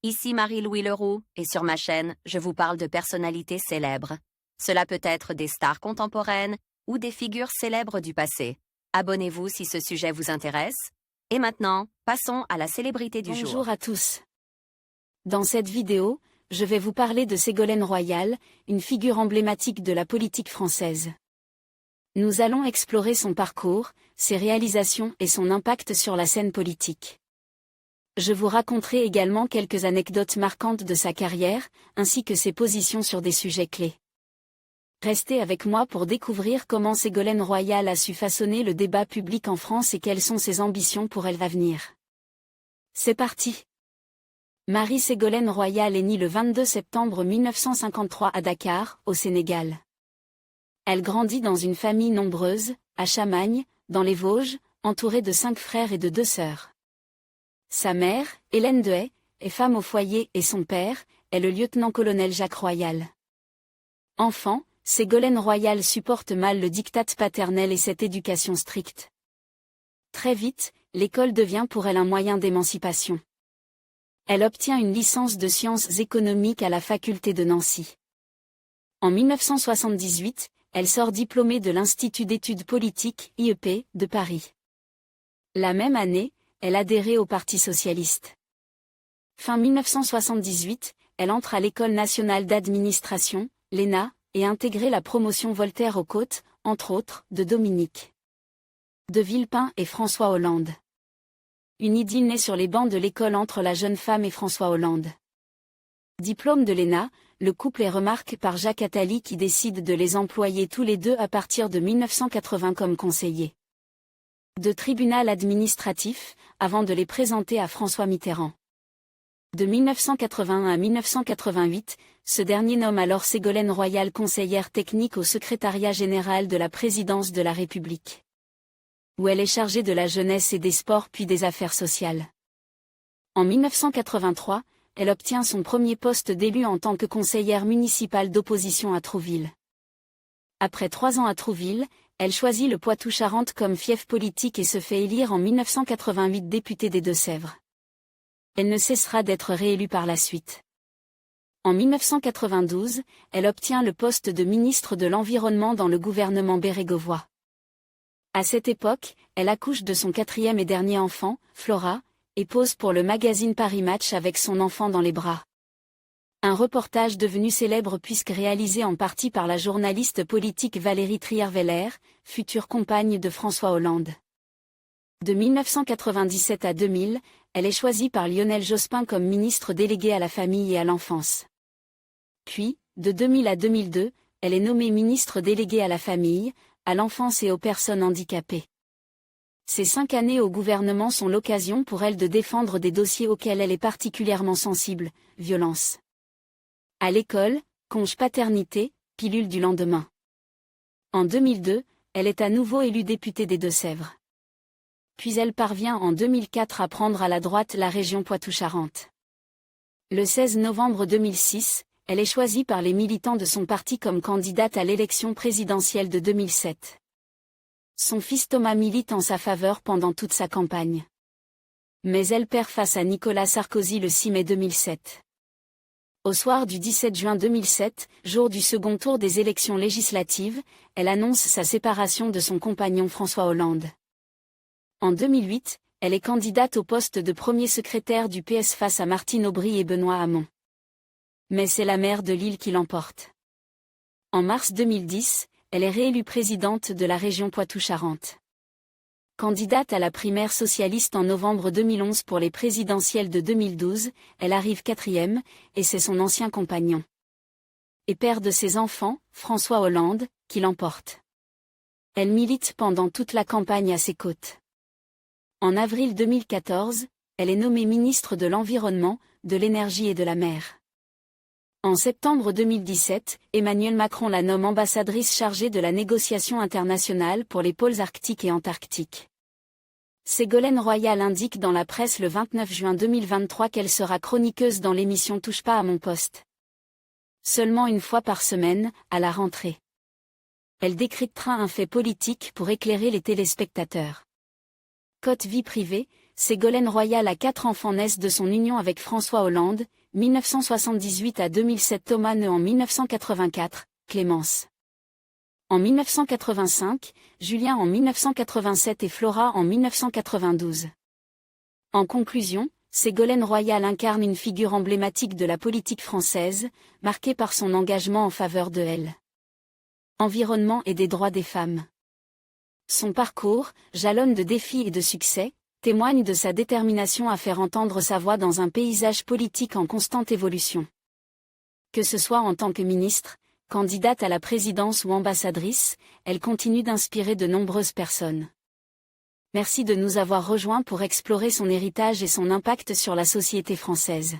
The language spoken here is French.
Ici Marie-Louis Leroux, et sur ma chaîne, je vous parle de personnalités célèbres. Cela peut être des stars contemporaines ou des figures célèbres du passé. Abonnez-vous si ce sujet vous intéresse. Et maintenant, passons à la célébrité du jour. Bonjour à tous. Dans cette vidéo, je vais vous parler de Ségolène Royal, une figure emblématique de la politique française. Nous allons explorer son parcours, ses réalisations et son impact sur la scène politique. Je vous raconterai également quelques anecdotes marquantes de sa carrière, ainsi que ses positions sur des sujets clés. Restez avec moi pour découvrir comment Ségolène Royal a su façonner le débat public en France et quelles sont ses ambitions pour l'avenir. C'est parti! Marie-Ségolène Royal est née le 22 septembre 1953 à Dakar, au Sénégal. Elle grandit dans une famille nombreuse, à Chamagne, dans les Vosges, entourée de 5 frères et de 2 sœurs. Sa mère, Hélène Dehaye, est femme au foyer et son père est le lieutenant-colonel Jacques Royal. Enfant, Ségolène Royal supporte mal le diktat paternel et cette éducation stricte. Très vite, l'école devient pour elle un moyen d'émancipation. Elle obtient une licence de sciences économiques à la faculté de Nancy. En 1978, elle sort diplômée de l'Institut d'études politiques, IEP, de Paris. La même année, elle adhérait au Parti socialiste. Fin 1978, elle entre à l'École nationale d'administration, l'ENA, et intégrait la promotion Voltaire aux Côtes, entre autres, de Dominique de Villepin et François Hollande. Une idylle naît sur les bancs de l'école entre la jeune femme et François Hollande. Diplôme de l'ENA, le couple est remarqué par Jacques Attali qui décide de les employer tous les deux à partir de 1980 comme conseillers de tribunal administratif, avant de les présenter à François Mitterrand. De 1981 à 1988, ce dernier nomme alors Ségolène Royal conseillère technique au secrétariat général de la présidence de la République, où elle est chargée de la jeunesse et des sports puis des affaires sociales. En 1983, elle obtient son premier poste d'élu en tant que conseillère municipale d'opposition à Trouville. Après 3 ans à Trouville, elle choisit le Poitou-Charentes comme fief politique et se fait élire en 1988 députée des Deux-Sèvres. Elle ne cessera d'être réélue par la suite. En 1992, elle obtient le poste de ministre de l'Environnement dans le gouvernement bérégovois. À cette époque, elle accouche de son 4e et dernier enfant, Flora, et pose pour le magazine Paris Match avec son enfant dans les bras. Un reportage devenu célèbre puisque réalisé en partie par la journaliste politique Valérie Trierweiler, future compagne de François Hollande. De 1997 à 2000, elle est choisie par Lionel Jospin comme ministre déléguée à la famille et à l'enfance. Puis, de 2000 à 2002, elle est nommée ministre déléguée à la famille, à l'enfance et aux personnes handicapées. Ces 5 années au gouvernement sont l'occasion pour elle de défendre des dossiers auxquels elle est particulièrement sensible, violence à l'école, congé paternité, pilule du lendemain. En 2002, elle est à nouveau élue députée des Deux-Sèvres. Puis elle parvient en 2004 à prendre à la droite la région Poitou-Charentes. Le 16 novembre 2006, elle est choisie par les militants de son parti comme candidate à l'élection présidentielle de 2007. Son fils Thomas milite en sa faveur pendant toute sa campagne. Mais elle perd face à Nicolas Sarkozy le 6 mai 2007. Au soir du 17 juin 2007, jour du second tour des élections législatives, elle annonce sa séparation de son compagnon François Hollande. En 2008, elle est candidate au poste de premier secrétaire du PS face à Martine Aubry et Benoît Hamon. Mais c'est la maire de Lille qui l'emporte. En mars 2010, elle est réélue présidente de la région Poitou-Charentes. Candidate à la primaire socialiste en novembre 2011 pour les présidentielles de 2012, elle arrive 4e, et c'est son ancien compagnon et père de ses enfants, François Hollande, qui l'emporte. Elle milite pendant toute la campagne à ses côtés. En avril 2014, elle est nommée ministre de l'Environnement, de l'Énergie et de la Mer. En septembre 2017, Emmanuel Macron la nomme ambassadrice chargée de la négociation internationale pour les pôles arctiques et antarctiques. Ségolène Royal indique dans la presse le 29 juin 2023 qu'elle sera chroniqueuse dans l'émission Touche pas à mon poste. Seulement une fois par semaine, à la rentrée. Elle décryptera un fait politique pour éclairer les téléspectateurs. Cote vie privée, Ségolène Royal a 4 enfants naissent de son union avec François Hollande, 1978 à 2007. Thomas né en 1984, Clémence en 1985, Julien en 1987 et Flora en 1992. En conclusion, Ségolène Royal incarne une figure emblématique de la politique française, marquée par son engagement en faveur de l'environnement et des droits des femmes. Son parcours, jalonne de défis et de succès, témoigne de sa détermination à faire entendre sa voix dans un paysage politique en constante évolution. Que ce soit en tant que ministre, candidate à la présidence ou ambassadrice, elle continue d'inspirer de nombreuses personnes. Merci de nous avoir rejoints pour explorer son héritage et son impact sur la société française.